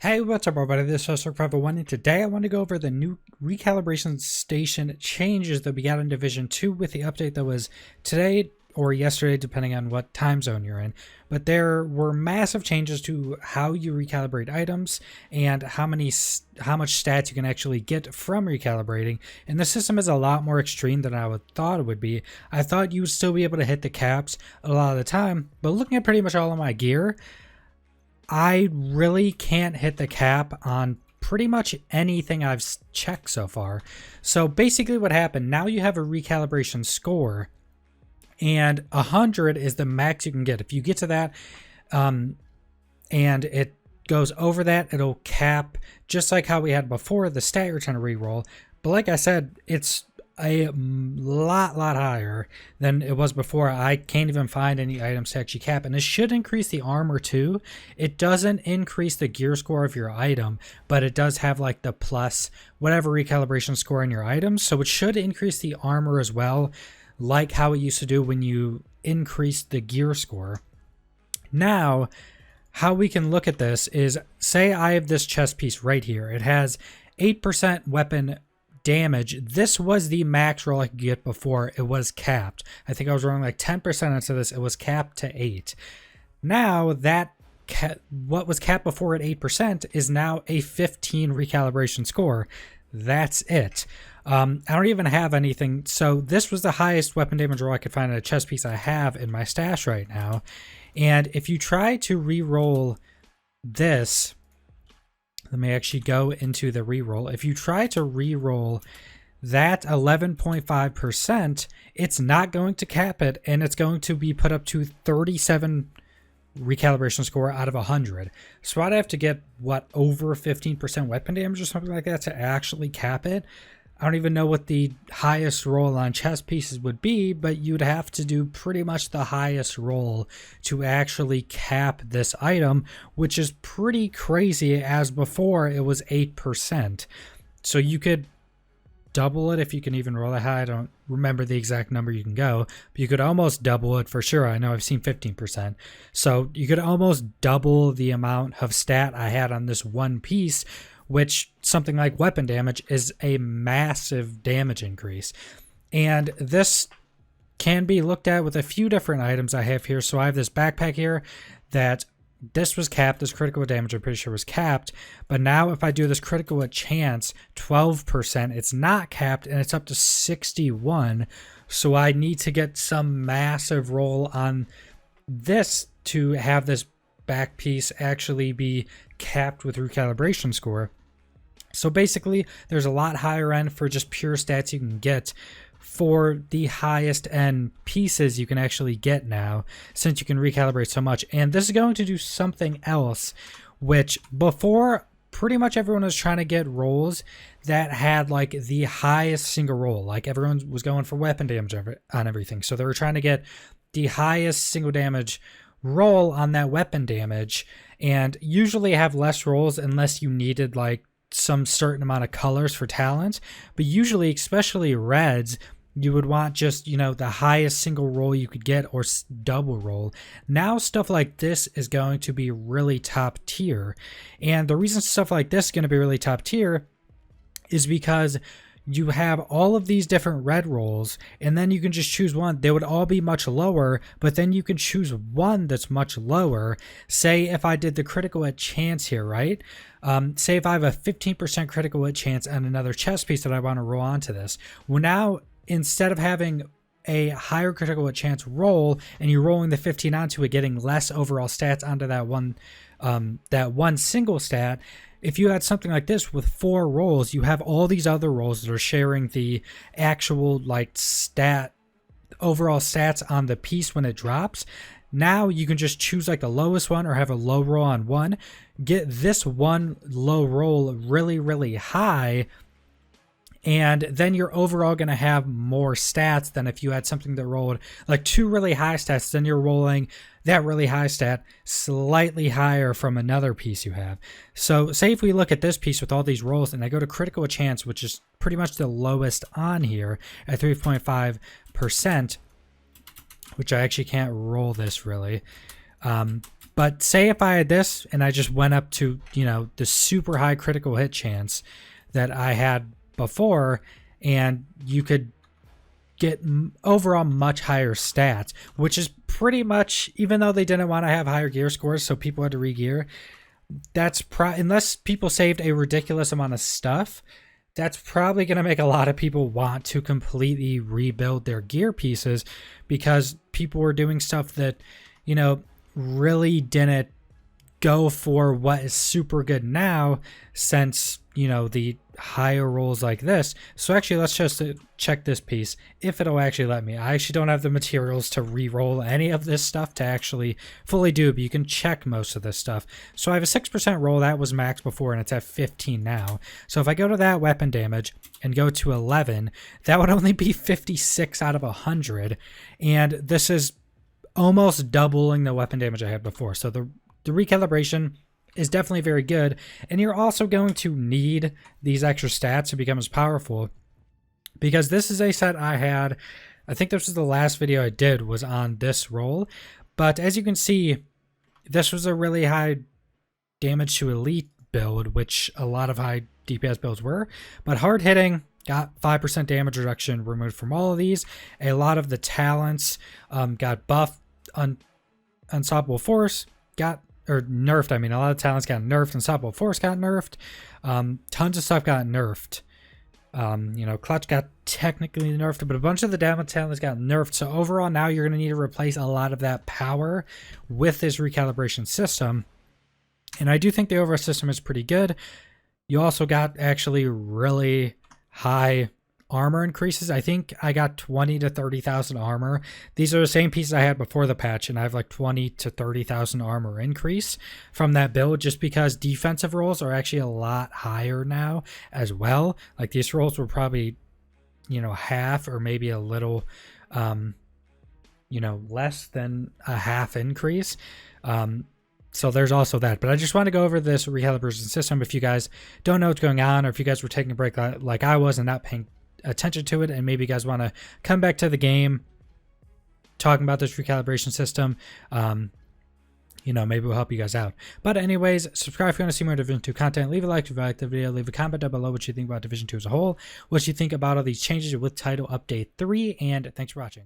Hey, what's up everybody, this is Surk501 and today I want to go over the new recalibration station changes that we got in Division 2 with the update that was today or yesterday depending on what time zone you're in. But there were massive changes to how you recalibrate items and how much stats you can actually get from recalibrating, and the system is a lot more extreme than I thought it would be. I thought you would still be able to hit the caps a lot of the time, but looking at pretty much all of my gear, I really can't hit the cap on pretty much anything I've checked so far. So basically what happened, now you have a recalibration score and 100 is the max you can get. If you get to that and it goes over that, it'll cap just like how we had before, the stat you're trying to reroll. But like I said, it's a lot higher than it was before. I can't even find any items to actually cap, and it should increase the armor too. It doesn't increase the gear score of your item, but it does have like the plus whatever recalibration score in your items, so it should increase the armor as well, like how it used to do when you increased the gear score. Now how we can look at this is, say I have this chest piece right here. It has 8% weapon damage. This was the max roll I could get before it was capped. I think I was rolling like 10% into this. It was capped to 8. Now that what was capped before at 8% is now a 15 recalibration score. That's it. I don't even have anything. So this was the highest weapon damage roll I could find in a chest piece I have in my stash right now. And if you try to re-roll this, let me actually go into the reroll. If you try to reroll that 11.5%, it's not going to cap it, and it's going to be put up to 37 recalibration score out of 100. So I'd have to get, what, over 15% weapon damage or something like that to actually cap it. I don't even know what the highest roll on chest pieces would be, but you'd have to do pretty much the highest roll to actually cap this item, which is pretty crazy, as before it was 8%. So you could double it if you can even roll that high. I don't remember the exact number you can go, but you could almost double it for sure. I know I've seen 15%. So you could almost double the amount of stat I had on this one piece, which something like weapon damage is a massive damage increase. And this can be looked at with a few different items I have here. So I have this backpack here that this was capped. This critical damage I'm pretty sure was capped, but now if I do this critical chance 12%, it's not capped and it's up to 61. So I need to get some massive roll on this to have this back piece actually be capped with recalibration score. So basically there's a lot higher end for just pure stats you can get for the highest end pieces you can actually get now, since you can recalibrate so much. And this is going to do something else, which before pretty much everyone was trying to get rolls that had like the highest single roll. Like everyone was going for weapon damage on everything, so they were trying to get the highest single damage roll on that weapon damage, and usually have less rolls unless you needed like some certain amount of colors for talents. But usually, especially reds, you would want just, you know, the highest single roll you could get or double roll. Now stuff like this is going to be really top tier, and the reason stuff like this is going to be really top tier is because you have all of these different red rolls, and then you can just choose one. They would all be much lower, but then you can choose one that's much lower. Say if I did the critical hit chance here, right? Say if I have a 15% critical hit chance on another chest piece that I want to roll onto this. Well, now instead of having a higher critical hit chance roll and you're rolling the 15 onto it, getting less overall stats onto that one single stat, if you had something like this with 4 rolls, you have all these other rolls that are sharing the actual like overall stats on the piece when it drops. Now you can just choose like the lowest one or have a low roll on one, get this one low roll really high, and then you're overall going to have more stats than if you had something that rolled like 2 really high stats, then you're rolling that really high stat slightly higher from another piece you have. So say if we look at this piece with all these rolls and I go to critical chance, which is pretty much the lowest on here at 3.5%, which I actually can't roll this really. But say if I had this and I just went up to, you know, the super high critical hit chance that I had before, and you could get overall much higher stats, which is pretty much, even though they didn't want to have higher gear scores, so people had to re-gear, that's unless people saved a ridiculous amount of stuff, that's probably going to make a lot of people want to completely rebuild their gear pieces, because people were doing stuff that, you know, really didn't go for what is super good now, since, you know, the higher rolls like this. So actually, let's just check this piece, if it'll actually let me. I actually don't have the materials to re-roll any of this stuff to actually fully do, but you can check most of this stuff. So I have a 6% roll, that was max before, and it's at 15 now. So if I go to that weapon damage and go to 11, that would only be 56 out of 100, and this is almost doubling the weapon damage I had before. So the recalibration is definitely very good, and you're also going to need these extra stats to become as powerful, because this is a set I had, I think this was the last video I did was on this roll, but as you can see, this was a really high damage to elite build, which a lot of high DPS builds were, but hard hitting got 5% damage reduction removed from all of these. A lot of the talents got buffed. Unstoppable Force got, or nerfed, I mean, a lot of talents got nerfed. Unstoppable Force got nerfed. Tons of stuff got nerfed. You know, Clutch got technically nerfed, but a bunch of the damage talents got nerfed. So overall, now you're going to need to replace a lot of that power with this recalibration system. And I do think the overall system is pretty good. You also got actually really high armor increases. I think I got 20 to 30,000 armor. These are the same pieces I had before the patch, and I have like 20 to 30,000 armor increase from that build, just because defensive rolls are actually a lot higher now as well. Like these rolls were probably, you know, half or maybe a little, you know, less than a half increase. So there's also that. But I just want to go over this recalibration system. If you guys don't know what's going on, or if you guys were taking a break like I was and not paying attention to it, and maybe you guys want to come back to the game talking about this recalibration system, you know, maybe we'll help you guys out. But anyways, subscribe if you want to see more Division 2 content. Leave a like if you like the video. Leave a comment down below what you think about Division 2 as a whole, what you think about all these changes with Title Update 3, and thanks for watching.